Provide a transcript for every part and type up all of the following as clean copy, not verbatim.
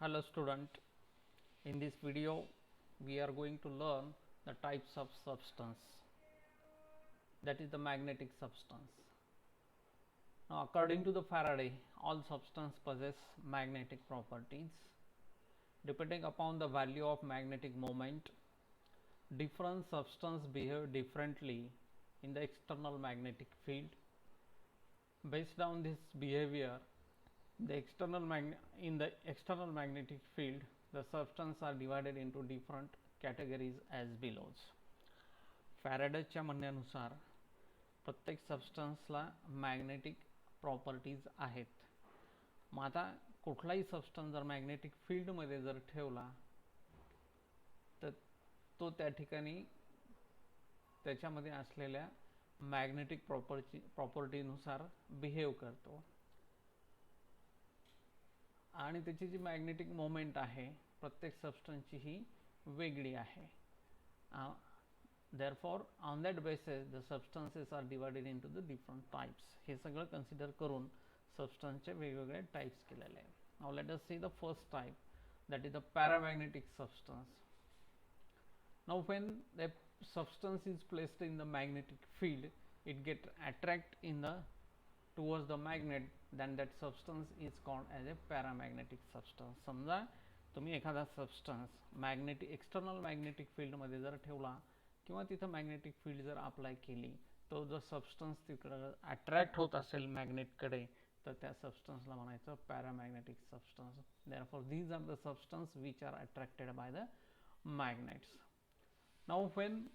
Hello student, in this video we are going to learn the types of substance, that is the magnetic substance. Now according to the Faraday, all substance possess magnetic properties. Depending upon the value of magnetic moment, different substance behave differently in the external magnetic field. Based on this behavior, in the external magnetic field, the substances are divided into different categories as below. फॅरेडेच्या म्हणण्यानुसार प्रत्येक सबस्टन्सला magnetic properties आहेत. मग आता कुठलाही substance जर magnetic फील्डमध्ये जर ठेवला तर तो त्या ठिकाणी त्याच्यामध्ये असलेल्या मॅग्नेटिक प्रॉपर्टीनुसार बिहेव करतो आणि त्याची जी मॅग्नेटिक मोमेंट आहे प्रत्येक सबस्टन्सची ही वेगळी आहे. therefore on that basis the substances are divided into the different types. हे सगळं कन्सिडर करून सबस्टन्सचे वेगवेगळे टाइप्स केलेले आहे. now let us see the first type, that is the paramagnetic substance. now when the substance is placed in the magnetic field, it get attract in the towards the magnet, then that substance is called as a paramagnetic substance. समजा तुम्ही एखादा substance external magnetic फील्डमध्ये जर ठेवला किंवा तिथं magnetic field जर apply केली, तो जो सबस्टन्स तिकडे अट्रॅक्ट होत असेल मॅग्नेटकडे, तर त्या सबस्टन्सला म्हणायचं paramagnetic substance. therefore these are the substances which are attracted by the magnets. now when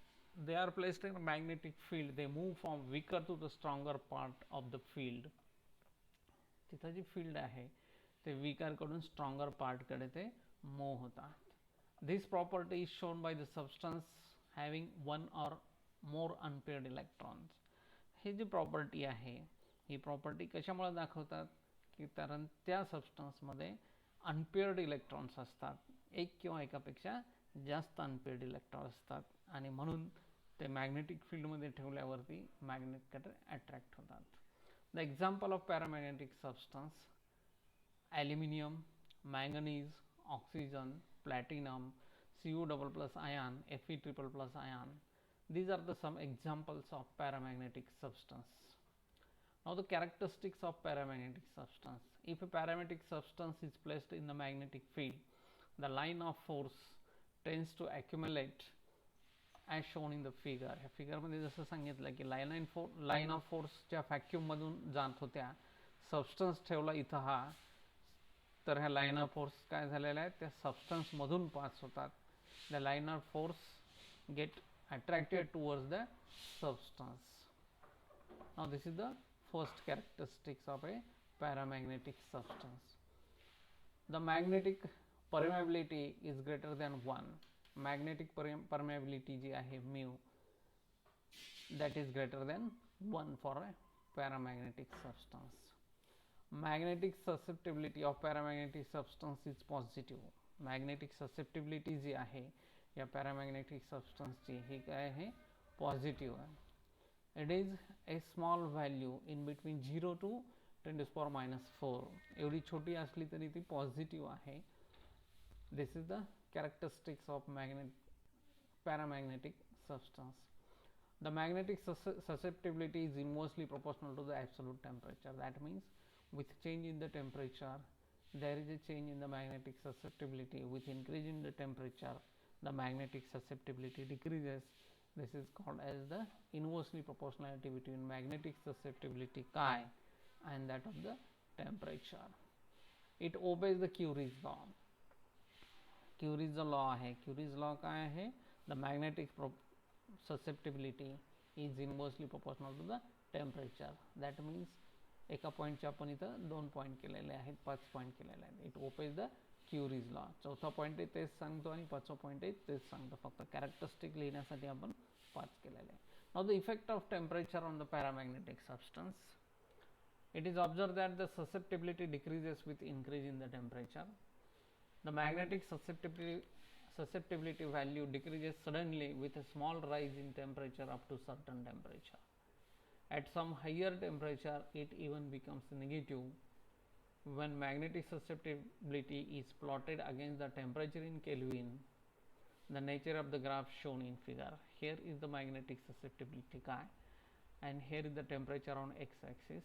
they are placed in a magnetic field, they move from weaker to the stronger part of the field. तिथं जी field आहे ते weaker कडून stronger part कडे ते move होतात. this property is shown by the substance having one or more unpaired electrons. ही जी property आहे ही प्रॉपर्टी कशामुळे दाखवतात की कारण त्या सबस्टन्समध्ये अनपेअर्ड इलेक्ट्रॉन्स असतात, एक किंवा एकापेक्षा जास्त अनपेअर्ड इलेक्ट्रॉन असतात आणि म्हणून ते मॅग्नेटिक फील्डमध्ये ठेवल्यावरती मॅग्नेटकडे अट्रॅक्ट होतात. The example of paramagnetic substance: aluminium, manganese, oxygen, platinum, Cu++ ion, Fe++ ion. These are the some examples of paramagnetic substance. Now the characteristics of paramagnetic substance. If a paramagnetic substance is placed in the magnetic field, the line of force tends to accumulate as shown in the figure. ह्या figure मध्ये जसं सांगितलं की line of फोर्सच्या vacuum मधून जात होत्या, substance ठेवला इथं हा, तर ह्या लाईन ऑफ फोर्स काय झालेल्या आहेत त्या सबस्टन्स मधून पास होतात. the line of force get attracted towards the substance. now this is the first characteristics of a paramagnetic substance. the magnetic permeability is greater than 1. magnetic permeability जी आहे mu, that is greater than 1 for a paramagnetic substance. magnetic susceptibility of paramagnetic substance is positive. Magnetic susceptibility जी आहे या paramagnetic सबस्टन्सची ही काय आहे, positive आहे. It is a small value in between 0 to 10⁻⁴. एवढी छोटी असली तरी ती पॉझिटिव्ह आहे. This is the characteristics of paramagnetic substance. The magnetic susceptibility is inversely proportional to the absolute temperature. That means with change in the temperature, there is a change in the magnetic susceptibility. with increase in the temperature, the magnetic susceptibility decreases. this is called as the inversely proportionality between magnetic susceptibility chi and that of the temperature. it obeys the Curie's law. Curie's law आहे. Curie's law काय आहे, the magnetic susceptibility is inversely proportional to the temperature. that means एका पॉईंटचे आपण इथं 2 point केलेले आहेत, 5 point केलेले आहेत. It obeys the Curie's law. चौथा पॉईंट आहे तेच सांगतो आणि 5वा पॉईंट आहे तेच सांगतो, फक्त कॅरेक्टरिस्टिक लिहिण्यासाठी आपण 5 केलेले आहे. Now the effect of temperature on the paramagnetic substance. It is observe that the susceptibility decreases with increase in the temperature. The magnetic susceptibility value decreases suddenly with a small rise in temperature up to certain temperature. At some higher temperature, it even becomes negative. when magnetic susceptibility is plotted against the temperature in Kelvin, the nature of the graph shown in figure. Here is the magnetic susceptibility chi, and here is the temperature on x-axis.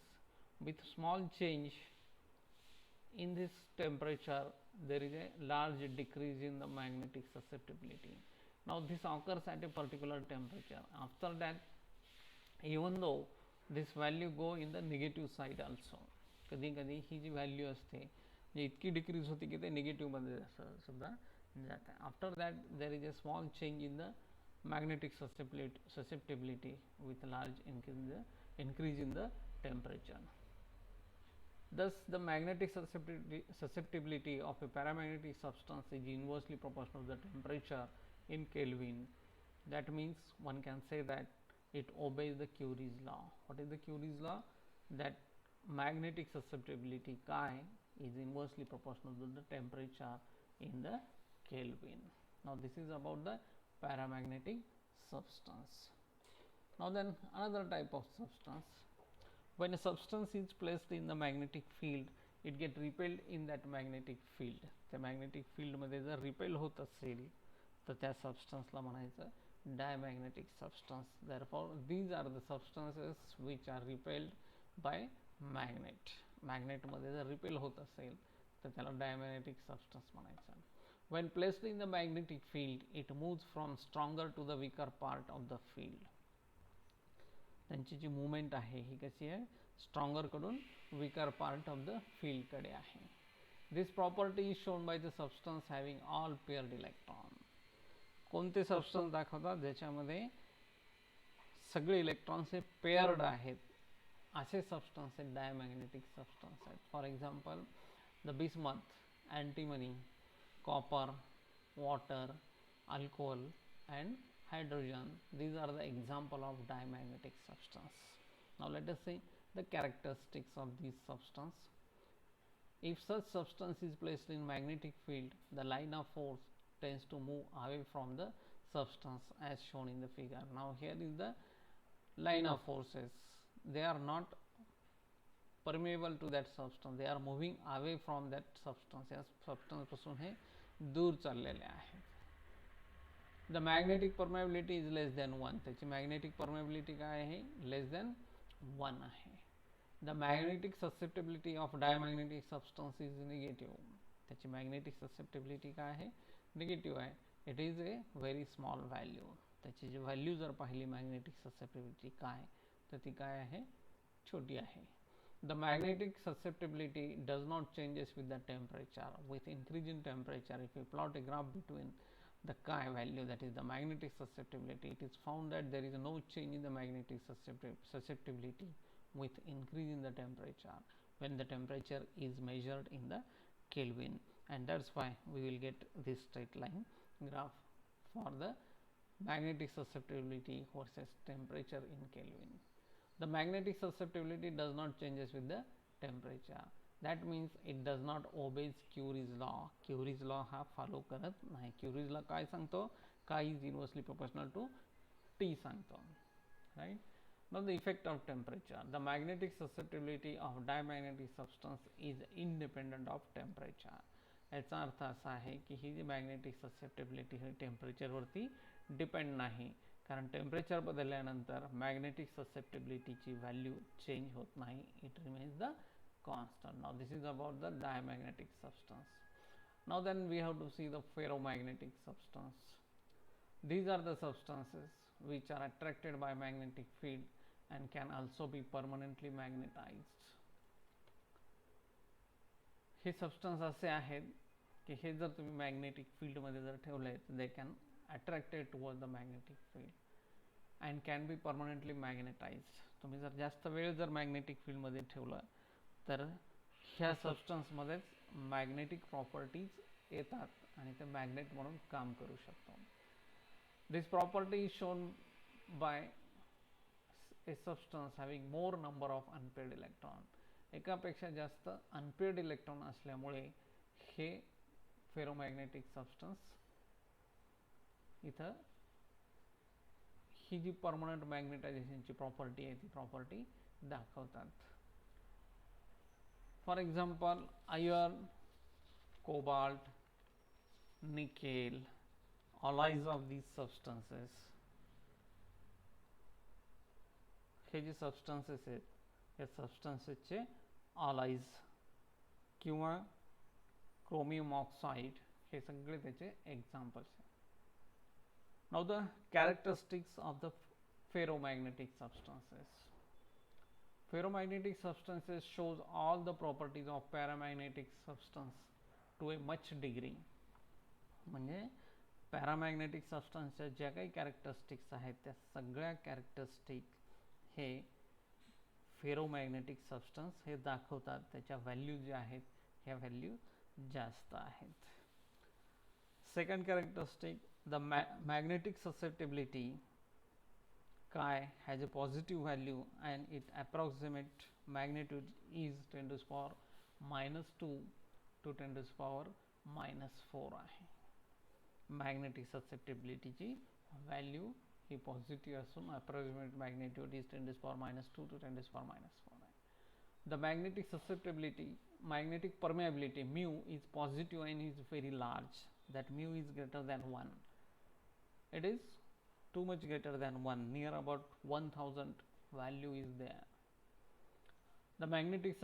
With small change in this temperature, there is a large decrease in the magnetic susceptibility. Now this occurs at a particular temperature. After that, even though this value go in the negative side also, कधी कधी ही जी value असते जी इतकी decrease होती की ते निगेटिव्हमध्ये सुद्धा जाते. After that there is a small change in the magnetic susceptibility with large increase in the temperature. Thus, the magnetic susceptibility of a paramagnetic substance is inversely proportional to the temperature in Kelvin. That means one can say that it obeys the Curie's law. What is the Curie's law? That magnetic susceptibility chi is inversely proportional to the temperature in the Kelvin. Now, this is about the paramagnetic substance. Now then, another type of substance. When a substance is placed in the magnetic field, it get repelled in that magnetic field. The magnetic field मध्ये जर repel होत असेल तर त्या substance ला म्हणायचं diamagnetic substance. Therefore, these are the substances which are repelled by magnet. Magnet मध्ये जर repel होत असेल तर त्याला diamagnetic substance म्हणायचं. When placed in the magnetic field, it moves from stronger to the weaker part of the field. त्यांची जी movement आहे ही कशी आहे, स्ट्रॉंगर कडून weaker part of the field कडे आहे. This property is shown by the substance having all paired electron. कोणते substance दाखवतात ज्याच्यामध्ये सगळे इलेक्ट्रॉन्स हे पेअर्ड आहेत, असे सबस्टन्स हे डायमॅग्नेटिक सबस्टन्स आहेत. For example the bismuth, antimony, copper, water, alcohol and hydrogen. These are the example of diamagnetic substance. Now let us see the characteristics of these substance. If such substance is placed in magnetic field, the line of force tends to move away from the substance as shown in the figure. Now here is the line of forces. They are not permeable to that substance. They are moving away from that substance. या substance पासून हे दूर चाललेले आहेत. The magnetic permeability is less than 1. त्याची magnetic permeability काय आहे, less than 1 आहे. The magnetic susceptibility of diamagnetic substance is negative. त्याची magnetic susceptibility काय आहे, negative आहे. It is a very small value. त्याची जी व्हॅल्यू जर पाहिली magnetic susceptibility काय, तर ती काय आहे, छोटी आहे. The magnetic susceptibility does not changes with the temperature. With increase in temperature, if we plot a graph between the chi value, that is the magnetic susceptibility, it is found that there is no change in the magnetic susceptibility with increase in the temperature when the temperature is measured in the Kelvin, and that's why we will get this straight line graph for the magnetic susceptibility versus temperature in Kelvin. The magnetic susceptibility does not changes with the temperature. That means it does not obeys Curie's law. Curie's law हा follow करत नाही. Curie's law काय सांगतो, chi is inversely proportional to T सांगतो, right? Now the effect of temperature. The magnetic susceptibility of diamagnetic substance is independent of temperature. याचा अर्थ असा आहे की ही जी magnetic susceptibility ही टेम्परेचर वरती डिपेंड नाही, कारण टेम्परेचर बदलल्यानंतर magnetic susceptibility ची व्हॅल्यू चेंज होत नाही. It remains the constant. Now this is about the diamagnetic substance. Now then we have to see the ferromagnetic substance. These are the substances which are attracted by magnetic field and can also be permanently magnetized. हे substance असे आहेत की हे जर तुम्ही magnetic field मध्ये जर ठेवले तर they can attracted toward the magnetic field and can be permanently magnetised. तुम्ही जर जास्त वेळ जर मॅग्नेटिक फील्ड मध्ये ठेवलं तर ह्या सबस्टन्स मध्ये मॅग्नेटिक प्रॉपर्टीज येतात आणि ते मॅग्नेट म्हणून काम करू शकतो. This property is shown by a substance having more number of unpaired electron. एकापेक्षा जास्त अनपेअर्ड इलेक्ट्रॉन असल्यामुळे हे फेरोमॅग्नेटिक सबस्टन्स इथं ही जी परमनंट मॅग्नेटायझेशनची प्रॉपर्टी आहे ती प्रॉपर्टी दाखवतात. For example, iron, cobalt, nickel, alloys of these substances, हे जे सबस्टन्सेस आहेत या सबस्टन्सेसचे alloys किंवा क्रोमियम ऑक्साइड हे सगळे त्याचे एक्झाम्पल्स आहेत. Now the characteristics of the ferromagnetic substances. Ferromagnetic substances shows all the properties of paramagnetic substance to a much degree. म्हणजे पॅरामॅग्नेटिक सबस्टन्सच्या ज्या काही कॅरेक्टरिस्टिक्स आहेत त्या सगळ्या कॅरेक्टरिस्टिक हे फेरोमॅग्नेटिक सबस्टन्स हे दाखवतात. त्याच्या व्हॅल्यू ज्या आहेत ह्या व्हॅल्यू जास्त आहेत. Second characteristic, the magnetic susceptibility chi has a positive value and its approximate magnitude is 10 to the power minus 2 to 10 to the power minus 4 आहे. मॅग्नेटिक ससेप्टिबिलिटी ची value ही positive असून approximate magnitude is 10 to the power minus 2 to 10 to the power minus 4 आहे. The magnetic susceptibility, magnetic permeability mu is positive and is very large, that mu is greater than 1. It is too much greater than 1, near about 1000 value is there. The magnetic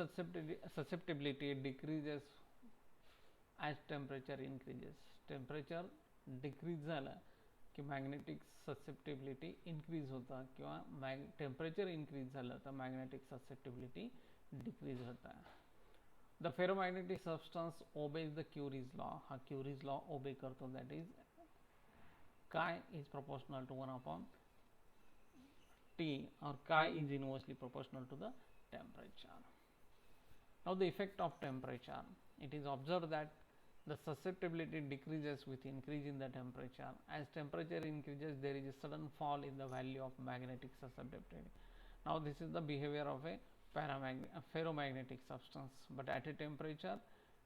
susceptibility decreases as temperature increases. Temperature decrease झाला की magnetic susceptibility increase होता किंवा temperature increase झालं तर magnetic susceptibility decrease होता. The ferromagnetic substance obeys the Curie's law. हा Curie's law obey करतो, that is chi is proportional to 1 upon T, or chi is inversely proportional to the temperature. Now the effect of temperature. It is observed that the susceptibility decreases with increase in the temperature. As temperature increases, there is a sudden fall in the value of magnetic susceptibility. Now this is the behavior of a ferromagnetic substance, but at a temperature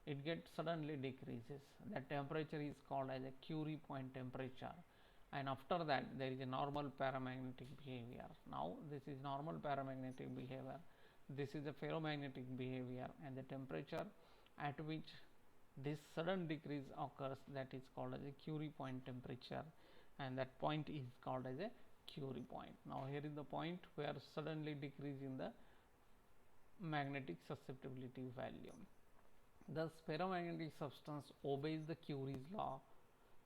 it gets suddenly decreases. That temperature is called as a Curie point temperature, and after that there is a normal paramagnetic behavior. Now this is normal paramagnetic behavior, this is a ferromagnetic behavior, and the temperature at which this sudden decrease occurs, that is called as a Curie point temperature, and that point is called as a Curie point. Now here is the point where suddenly decrease in the magnetic susceptibility value. Thus ferromagnetic substance obeys the Curie's law.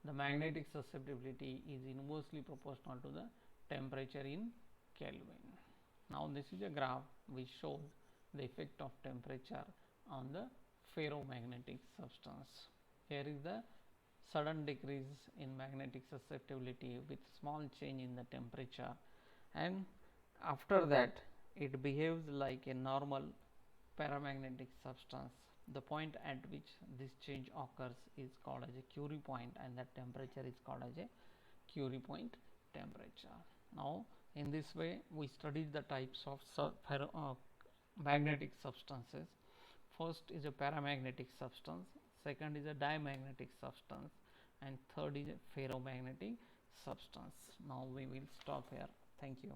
The magnetic susceptibility is inversely proportional to the temperature in Kelvin. Now this is a graph which shows the effect of temperature on the ferromagnetic substance. Here is the sudden decrease in magnetic susceptibility with small change in the temperature, and after that it behaves like a normal paramagnetic substance. The point at which this change occurs is called as a Curie point, and that temperature is called as a Curie point temperature. Now in this way we studied the types of magnetic substances. First is a paramagnetic substance, second is a diamagnetic substance, and third is a ferromagnetic substance. Now we will stop here. Thank you.